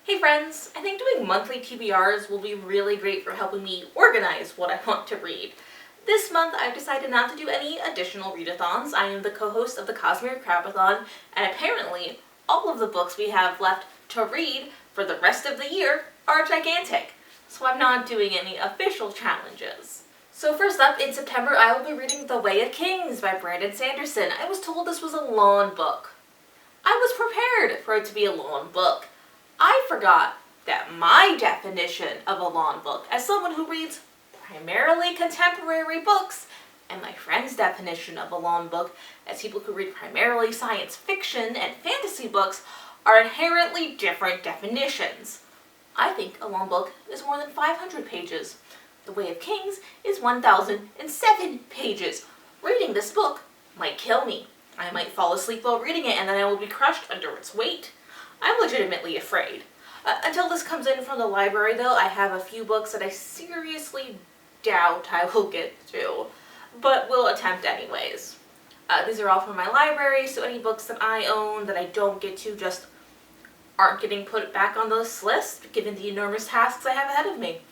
Hey friends, I think doing monthly TBRs will be really great for helping me organize what I want to read. This month I've decided not to do any additional readathons. I am the co-host of the Cosmere Crapathon, and apparently all of the books we have left to read for the rest of the year are gigantic, so I'm not doing any official challenges. So first up, in September I will be reading The Way of Kings by Brandon Sanderson. I was told this was a long book. I was prepared for it to be a long book. I forgot that my definition of a long book, as someone who reads primarily contemporary books, and my friend's definition of a long book, as people who read primarily science fiction and fantasy books, are inherently different definitions. I think a long book is more than 500 pages. The Way of Kings is 1,007 pages. Reading this book might kill me. I might fall asleep while reading it, and then I will be crushed under its weight. I'm legitimately afraid. Until this comes in from the library, though, I have a few books that I seriously doubt I will get to, but will attempt anyways. These are all from my library, so any books that I own that I don't get to just aren't getting put back on this list, given the enormous tasks I have ahead of me.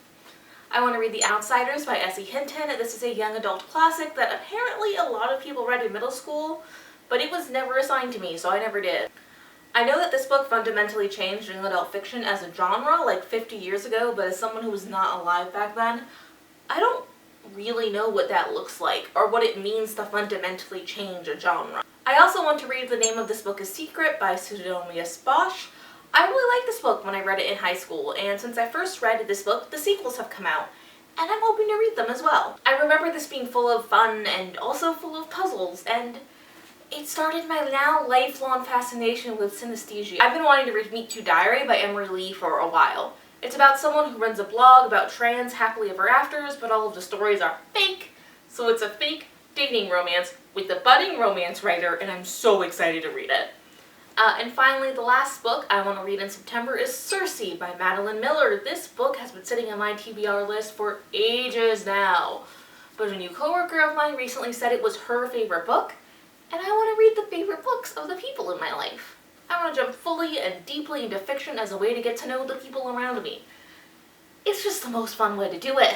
I want to read The Outsiders by S.E. Hinton. This is a young adult classic that apparently a lot of people read in middle school, but it was never assigned to me, so I never did. I know that this book fundamentally changed young adult fiction as a genre like 50 years ago, but as someone who was not alive back then, I don't really know what that looks like or what it means to fundamentally change a genre. I also want to read The Name of This Book is Secret by Pseudonymous Bosch. I really liked this book when I read it in high school, and since I first read this book, the sequels have come out, and I'm hoping to read them as well. I remember this being full of fun and also full of puzzles, and it started my now lifelong fascination with synesthesia. I've been wanting to read Meet Cute Diary by Emery Lee for a while. It's about someone who runs a blog about trans happily ever afters, but all of the stories are fake. So it's a fake dating romance with the budding romance writer, and I'm so excited to read it. And finally, the last book I want to read in September is Cersei by Madeline Miller. This book has been sitting on my TBR list for ages now, but a new coworker of mine recently said it was her favorite book, and I want to read the favorite books of the people in my life. I want to jump fully and deeply into fiction as a way to get to know the people around me. It's just the most fun way to do it.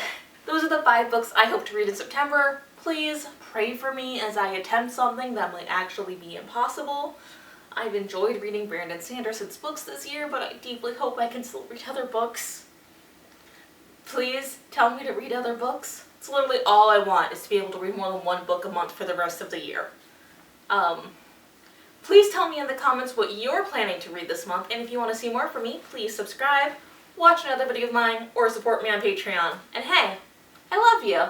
Those are the 5 books I hope to read in September. Please pray for me as I attempt something that might actually be impossible. I've enjoyed reading Brandon Sanderson's books this year, but I deeply hope I can still read other books. Please tell me to read other books. It's literally all I want, is to be able to read more than 1 book a month for the rest of the year. Please tell me in the comments what you're planning to read this month, and if you want to see more from me, please subscribe, watch another video of mine, or support me on Patreon. And hey, I love you!